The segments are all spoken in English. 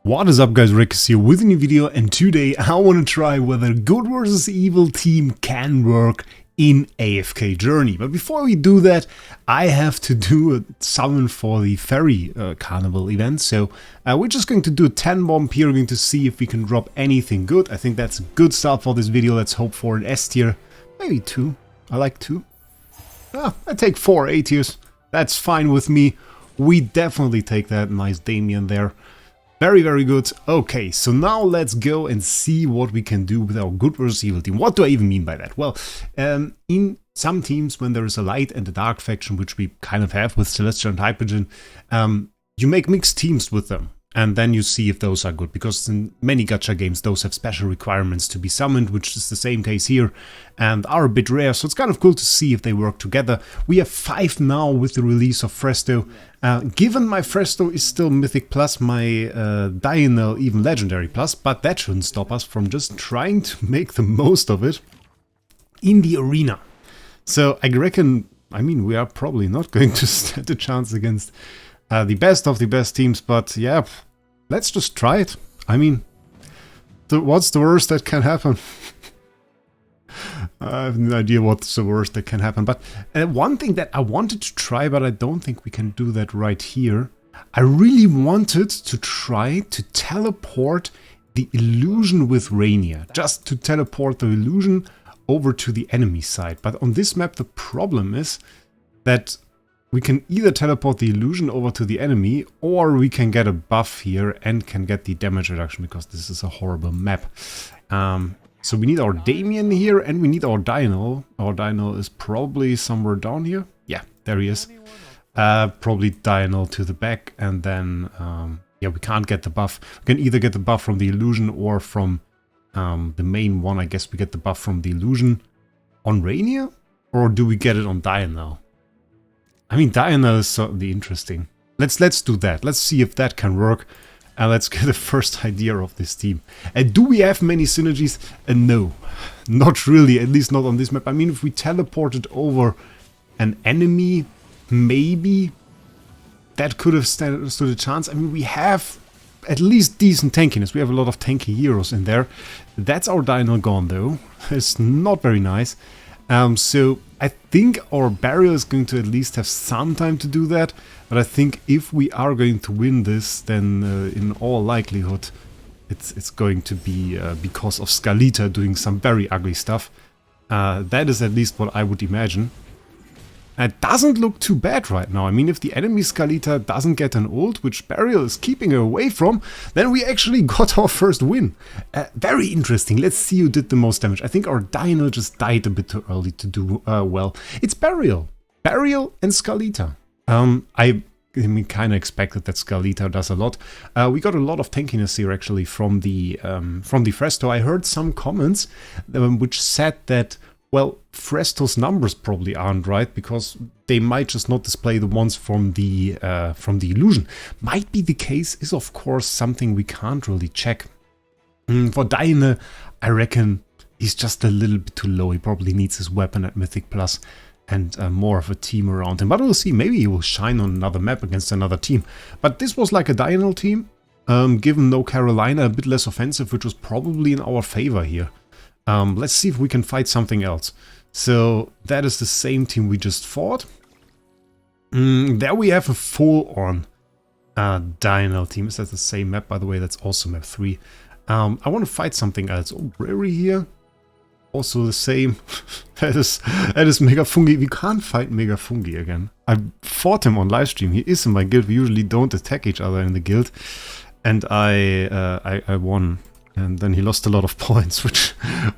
What is up guys, Wraec here with a new video, and today I want to try whether good versus evil team can work in AFK Journey. But before we do that, I have to do a summon for the Ferry Carnival event. So we're just going to do a 10 bomb here. We're going to see if we can drop anything good. I think that's a good start for this video. Let's hope for an S tier, maybe 2. I like 2. I take 4 A tiers. That's fine with me. We definitely take that. Nice Damien there. Very, very good. Okay, so now let's go and see what we can do with our good versus evil team. What do I even mean by that? Well, in some teams, when there is a light and a dark faction, which we kind of have with Celestial and Hypogen, you make mixed teams with them. And then you see if those are good, because in many gacha games those have special requirements to be summoned, which is the same case here, and are a bit rare, so it's kind of cool to see if they work together. We have 5 now with the release of Fresto. Given my Fresto is still Mythic Plus, my Diurnal even Legendary Plus, but that shouldn't stop us from just trying to make the most of it in the arena. So I reckon, we are probably not going to stand a chance against the best of the best teams, but yeah, let's just try it. What's the worst that can happen? I have no idea what's the worst that can happen, but one thing that I wanted to try, but I don't think we can do that right here. I really wanted to try to teleport the illusion with Rainier, just to teleport the illusion over to the enemy side. But on this map, the problem is that we can either teleport the illusion over to the enemy, or we can get a buff here and can get the damage reduction, because this is a horrible map. So we need our Damien here, and we need our Diurnal. Our Diurnal is probably somewhere down here. Yeah, there he is. Probably Diurnal to the back, and then, yeah, we can't get the buff. We can either get the buff from the illusion or from the main one. I guess we get the buff from the illusion on Rainier, or do we get it on Diurnal? Diurnal is certainly interesting. Let's do that. Let's see if that can work. And let's get a first idea of this team. And do we have many synergies? No, not really. At least not on this map. If we teleported over an enemy, maybe that could have stood a chance. We have at least decent tankiness. We have a lot of tanky heroes in there. That's our Diurnal gone though. It's not very nice. So I think our Burial is going to at least have some time to do that, but I think if we are going to win this, then in all likelihood it's going to be because of Skalita doing some very ugly stuff. That is at least what I would imagine. It doesn't look too bad right now. If the enemy Skalita doesn't get an ult, which Burial is keeping her away from, then we actually got our first win. Very interesting. Let's see who did the most damage. I think our Diurnal just died a bit too early to do well. It's Burial. Burial and Skalita. I kind of expected that Skalita does a lot. We got a lot of tankiness here actually from the Fresto. I heard some comments which said that, well, Fresto's numbers probably aren't right, because they might just not display the ones from the illusion. Might be the case, is of course something we can't really check. For Diurnal, I reckon he's just a little bit too low. He probably needs his weapon at Mythic Plus and more of a team around him. But we'll see, maybe he will shine on another map against another team. But this was like a Diurnal team, given no Carolina, a bit less offensive, which was probably in our favor here. Let's see if we can fight something else. So that is the same team we just fought. There we have a full-on Diurnal team. Is that the same map, by the way? That's also map 3. I want to fight something else. Oh, Brary here. Also the same. that is Mega Fungi. We can't fight Mega Fungi again. I fought him on livestream. He is in my guild. We usually don't attack each other in the guild. And I won. And then he lost a lot of points, which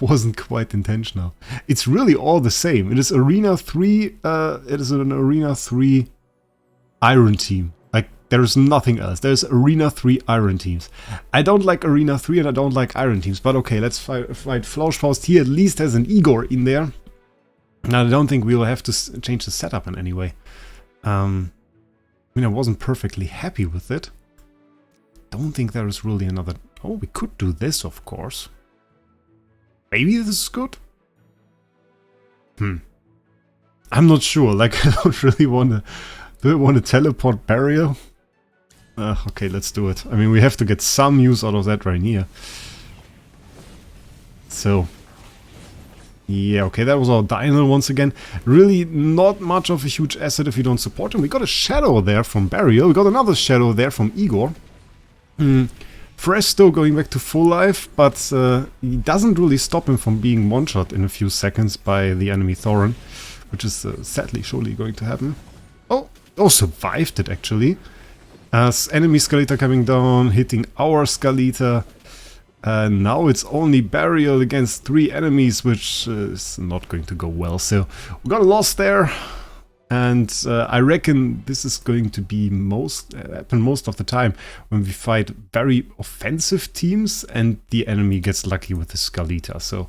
wasn't quite intentional. It's really all the same. It is Arena 3, it is an Arena 3 Iron team. Like, there is nothing else. There's Arena 3 Iron teams. I don't like Arena 3 and I don't like Iron teams. But okay, let's fight Flauschfaust. He at least has an Igor in there. Now, I don't think we'll have to change the setup in any way. I wasn't perfectly happy with it. Don't think there is really another... Oh, we could do this, of course. Maybe this is good? I'm not sure. Like, I don't really want to teleport Burial. Okay, let's do it. I mean, we have to get some use out of that right here. So, yeah, okay, that was our Dynel once again. Really not much of a huge asset if you don't support him. We got a Shadow there from Burial. We got another Shadow there from Igor. Fresto going back to full life, but he doesn't really stop him from being one-shot in a few seconds by the enemy Thoran, which is sadly surely going to happen. Oh, survived it actually. As enemy Skalita coming down, hitting our Skalita. Now it's only Burial against 3 enemies, which is not going to go well. So we got a loss there. And I reckon this is going to be happen most of the time when we fight very offensive teams and the enemy gets lucky with the Skalita. So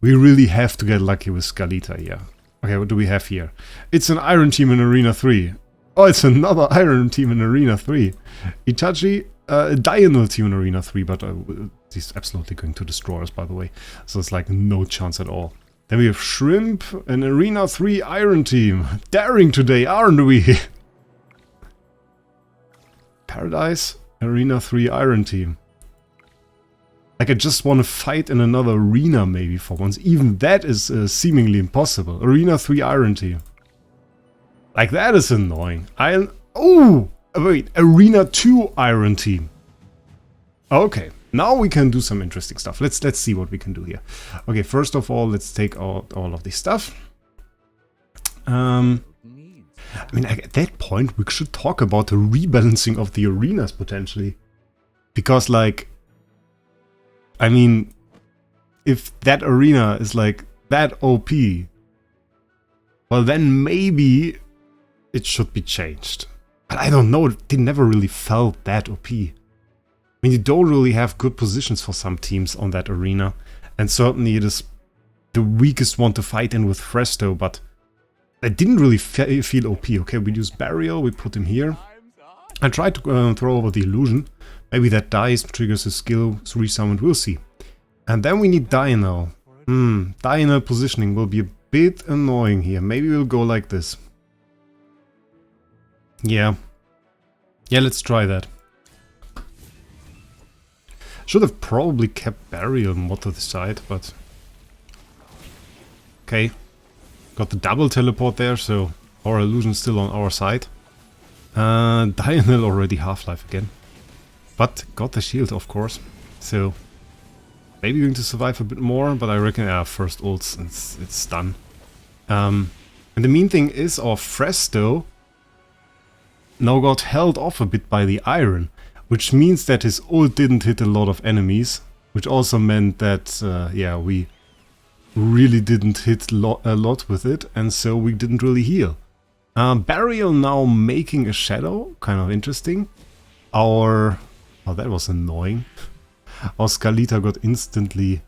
we really have to get lucky with Skalita here. Okay, what do we have here? It's an Iron team in Arena 3. Oh, it's another Iron team in Arena 3. Itachi, a Diurnal team in Arena 3, but he's absolutely going to destroy us, by the way. So it's like no chance at all. Then we have Shrimp, an Arena 3 Iron team. Daring today, aren't we? Paradise, Arena 3 Iron team. Like, I just want to fight in another arena maybe for once. Even that is seemingly impossible. Arena 3 Iron team. Like, that is annoying. Oh! Wait, Arena 2 Iron team. Okay. Now we can do some interesting stuff. Let's see what we can do here. Okay, first of all, let's take out all of this stuff. I mean, at that point, we should talk about the rebalancing of the arenas, potentially. Because, like, I mean, if that arena is, like, that OP, well, then maybe it should be changed. But I don't know, they never really felt that OP. I mean, you don't really have good positions for some teams on that arena. And certainly it is the weakest one to fight in with Fresto, but I didn't really feel OP. Okay, we use Burial, we put him here. I tried to throw over the Illusion. Maybe that dies, triggers his skill, resummoned, we'll see. And then we need Diurnal. Diurnal positioning will be a bit annoying here. Maybe we'll go like this. Yeah, let's try that. Should have probably kept Burial more to the side, but... Okay. Got the double teleport there, so our illusion's still on our side. Diurnal already Half-Life again. But got the shield, of course. So... maybe going to survive a bit more, but I reckon, first ults, it's done. And the mean thing is, our Fresto now got held off a bit by the Iron. Which means that his ult didn't hit a lot of enemies, which also meant that, we really didn't hit a lot with it, and so we didn't really heal. Burial now making a Shadow, kind of interesting. Oh, that was annoying. Our Skalita got instantly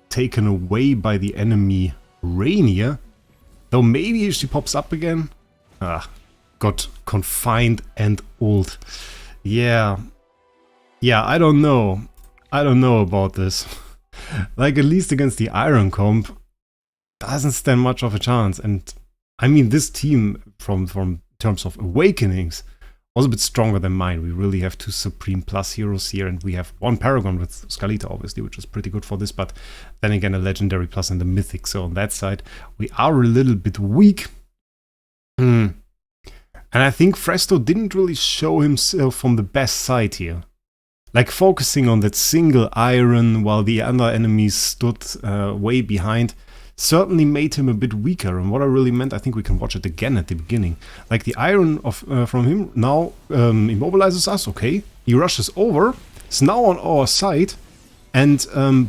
taken away by the enemy Rainier. Though maybe she pops up again. Got confined and ult. Yeah, I don't know. I don't know about this. Like, at least against the Iron comp, doesn't stand much of a chance. And I mean, this team, from terms of awakenings, was a bit stronger than mine. We really have 2 Supreme Plus heroes here, and we have 1 Paragon with Skalita, obviously, which is pretty good for this. But then again, a Legendary Plus and a Mythic. So on that side, we are a little bit weak. And I think Fresto didn't really show himself from the best side here. Like, focusing on that single Iron while the other enemies stood way behind certainly made him a bit weaker. And what I really meant, I think we can watch it again at the beginning. Like, the Iron from him now immobilizes us, okay. He rushes over, is now on our side, and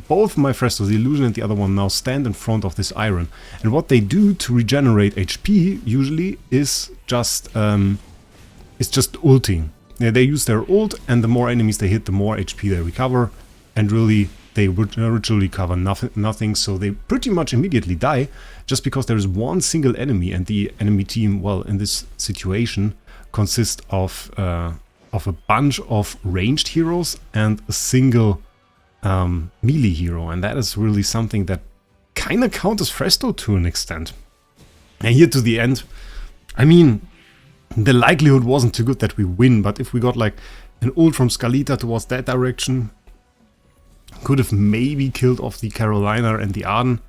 both my Frestos, the Illusion and the other one, now stand in front of this Iron. And what they do to regenerate HP usually is just ulting. Yeah, they use their ult, and the more enemies they hit, the more HP they recover, and really they literally recover nothing, so they pretty much immediately die, just because there is one single enemy, and the enemy team, well, in this situation, consists of a bunch of ranged heroes and a single melee hero, and that is really something that kind of counters Fresto to an extent. And here to the end, I mean, the likelihood wasn't too good that we win, but if we got like An ult from Skalita towards that direction. Could have maybe killed off the Carolina and the Arden.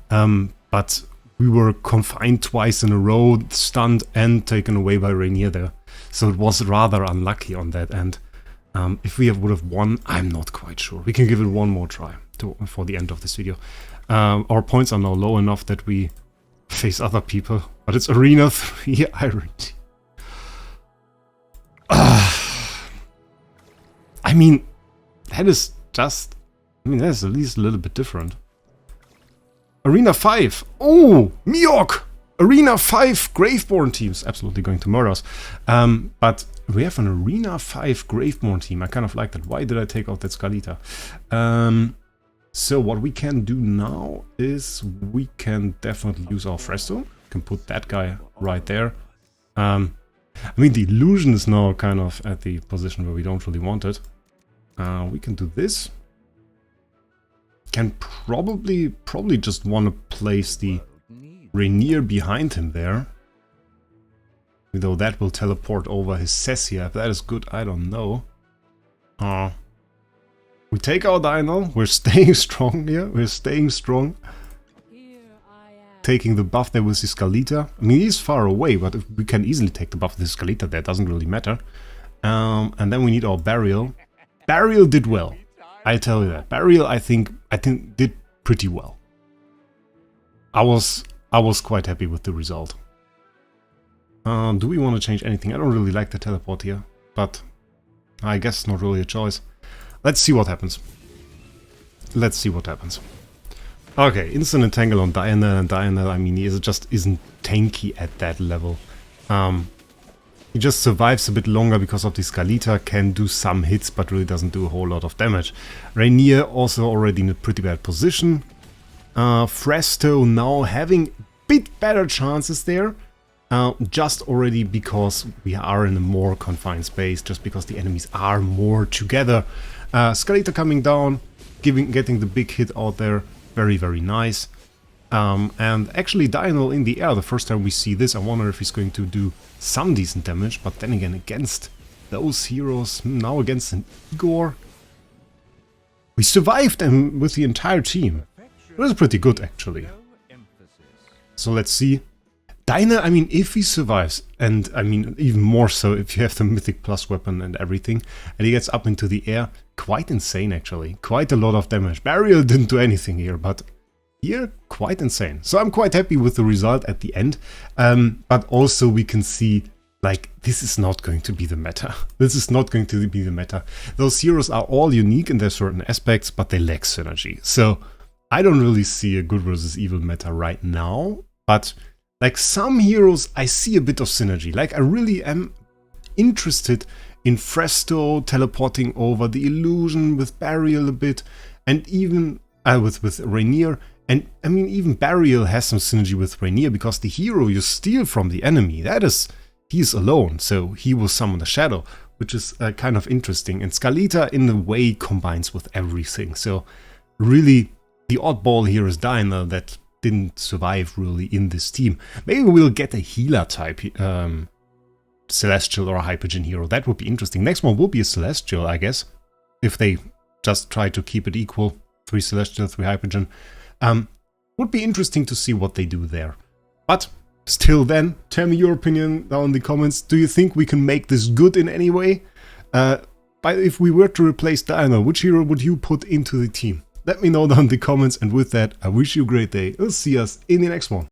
But we were confined twice in a row, stunned and taken away by Rainier there. So it was rather unlucky on that end. If we would have won, I'm not quite sure. We can give it one more try for the end of this video. Our points are now low enough that we face other people. But it's Arena 3 Iron Team. I mean, that is just... I mean, that's at least a little bit different. Arena 5. Oh, Miok! Arena 5 Graveborn teams. Absolutely going to murder us. But we have an Arena 5 Graveborn team. I kind of like that. Why did I take out that Skalita? So what we can do now is we can definitely use our Fresto. We can put that guy right there. I mean, the illusion is now kind of at the position where we don't really want it. We can do this. Can probably just want to place the Rainier behind him there. Though that will teleport over his Cessia. If that is good, I don't know. We take our Dino. We're staying strong here. We're staying strong. Taking the buff there with the Skalita. I mean, he's far away, but if we can easily take the buff with the Skalita, that doesn't really matter. And then we need our Burial. Burial did well. I tell you that. Burial, I think did pretty well. I was quite happy with the result. Do we want to change anything? I don't really like the teleport here, but I guess it's not really a choice. Let's see what happens. Let's see what happens. Okay, instant entangle on Diana, and Diana, I mean, he just isn't tanky at that level. He just survives a bit longer because of the Skalita, can do some hits, but really doesn't do a whole lot of damage. Rainier also already in a pretty bad position. Fresto now having a bit better chances there. Just already because we are in a more confined space, just because the enemies are more together. Skalita coming down, getting the big hit out there. Very, very nice. And actually Dino in the air, the first time we see this, I wonder if he's going to do some decent damage, but then again against those heroes, now against an Igor, we survived them with the entire team. It was pretty good actually. So let's see. Dyna, I mean, if he survives, and I mean even more so if you have the Mythic Plus weapon and everything, and he gets up into the air, quite insane actually. Quite a lot of damage. Burial didn't do anything here, but here, quite insane. So I'm quite happy with the result at the end, but also we can see, like, this is not going to be the meta. This is not going to be the meta. Those heroes are all unique in their certain aspects, but they lack synergy. So I don't really see a good versus evil meta right now, but like some heroes, I see a bit of synergy. Like I really am interested in Fresto teleporting over, the illusion with Burial a bit, and even with Rainier. And I mean, even Burial has some synergy with Rainier because the hero you steal from the enemy, he's alone, so he will summon the shadow, which is kind of interesting. And Skalita in a way combines with everything. So really, the oddball here is Dyna that didn't survive really in this team. Maybe we'll get a healer type Celestial or a Hypergen hero. That would be interesting. Next one will be a Celestial, I guess, if they just try to keep it equal. 3 Celestial, 3 Hypergen. Would be interesting to see what they do there. But still then, tell me your opinion down in the comments. Do you think we can make this good in any way? But if we were to replace Diana, which hero would you put into the team? Let me know down in the comments, and with that, I wish you a great day. We'll see us in the next one.